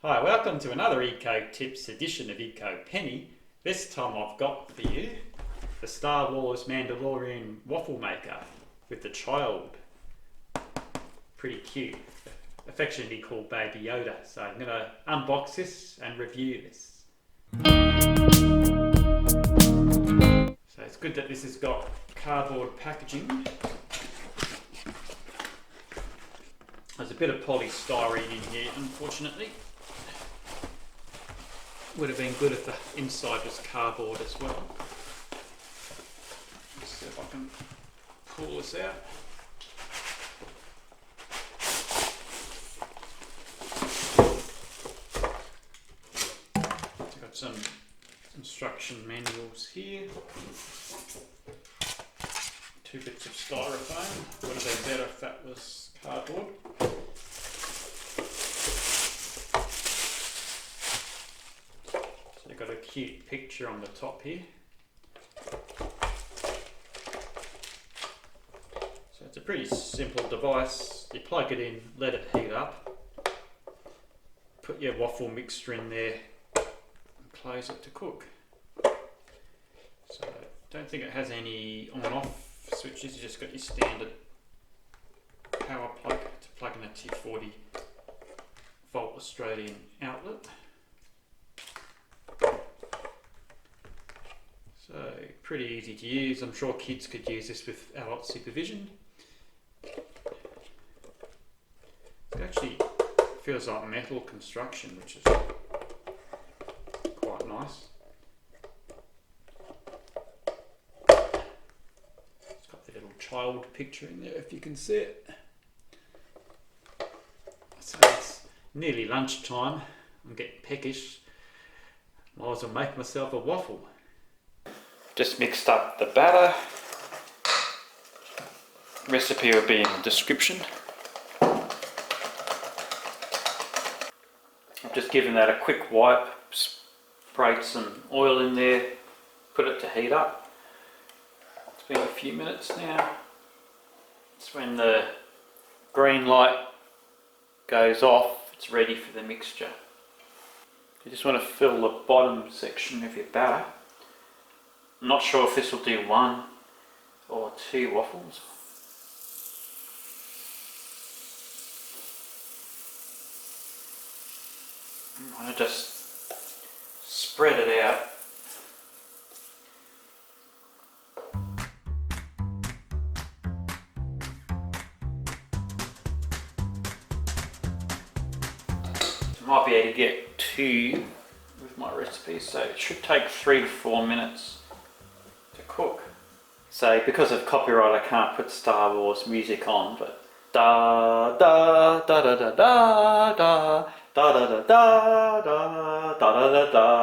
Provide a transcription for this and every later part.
Hi, welcome to another Eco Tips edition of ecopenny. This time I've got for you the Star Wars Mandalorian waffle maker with the child. Pretty cute, affectionately called Baby Yoda. So I'm going to unbox this and review this. So it's good that this has got cardboard packaging. There's a bit of polystyrene in here, unfortunately. Would have been good if the inside was cardboard as well. Let's see if I can pull this out. I've got some instruction manuals here. 2 bits of styrofoam. Would have been better if that was cardboard. Got a cute picture on the top here. So it's a pretty simple device. You plug it in, let it heat up, put your waffle mixture in there and close it to cook. So I don't think it has any on and off switches. You just got your standard power plug to plug in a 240 volt Australian outlet. So pretty easy to use. I'm sure kids could use this with adult supervision. It actually feels like metal construction, which is quite nice. It's got the little child picture in there if you can see it. So it's nearly lunchtime. I'm getting peckish. Might as well make myself a waffle. Just mixed up the batter. Recipe will be in the description. I've just given that a quick wipe, sprayed some oil in there, put it to heat up. It's been a few minutes now. It's when the green light goes off, it's ready for the mixture. You just want to fill the bottom section of your batter. I'm not sure if this will do 1 or 2 waffles. I'm going to just spread it out. I might be able to get 2 with my recipe, so it should take 3 to 4 minutes to cook. So because of copyright I can't put Star Wars music on, but da da da da da da da da da da da da da da da.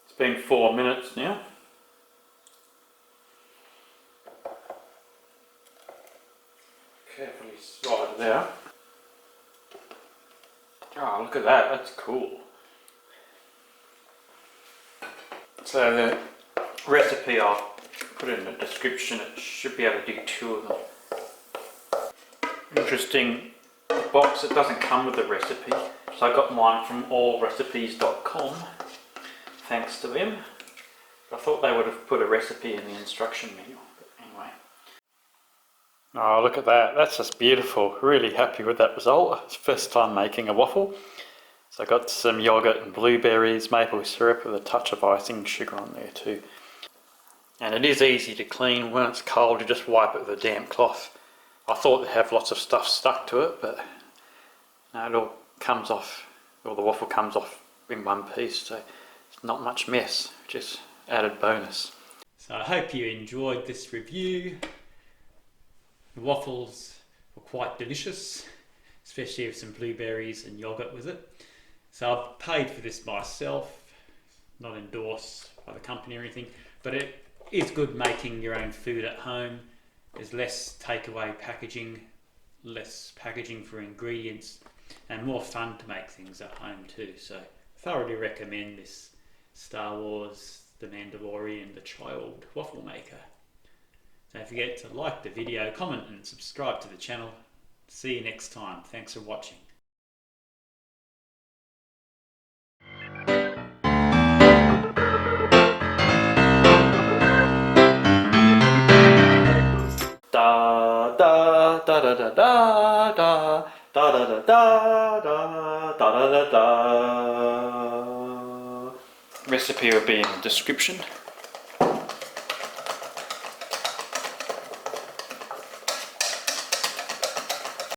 It's been 4 minutes now. Carefully slide it out. Oh, look at that, that's cool. So the recipe I'll put in the description. It should be able to do 2 of them. Interesting box, it doesn't come with a recipe. So I got mine from allrecipes.com, thanks to them. I thought they would have put a recipe in the instruction manual, but anyway. Oh, look at that, that's just beautiful. Really happy with that result. It's first time making a waffle. So I got some yogurt and blueberries, maple syrup with a touch of icing sugar on there too. And it is easy to clean. When it's cold you just wipe it with a damp cloth. I thought it'd have lots of stuff stuck to it, but no, it all comes off, or the waffle comes off in one piece, so it's not much mess, which is added bonus. So I hope you enjoyed this review. The waffles were quite delicious, especially with some blueberries and yogurt with it. So I've paid for this myself, not endorsed by the company or anything, but it is good making your own food at home. There's less takeaway packaging, less packaging for ingredients, and more fun to make things at home too. So thoroughly recommend this Star Wars The Mandalorian The Child waffle maker. Don't forget to like the video, comment and subscribe to the channel. See you next time. Thanks for watching. Da da da da da da da da da. Recipe will be in the description.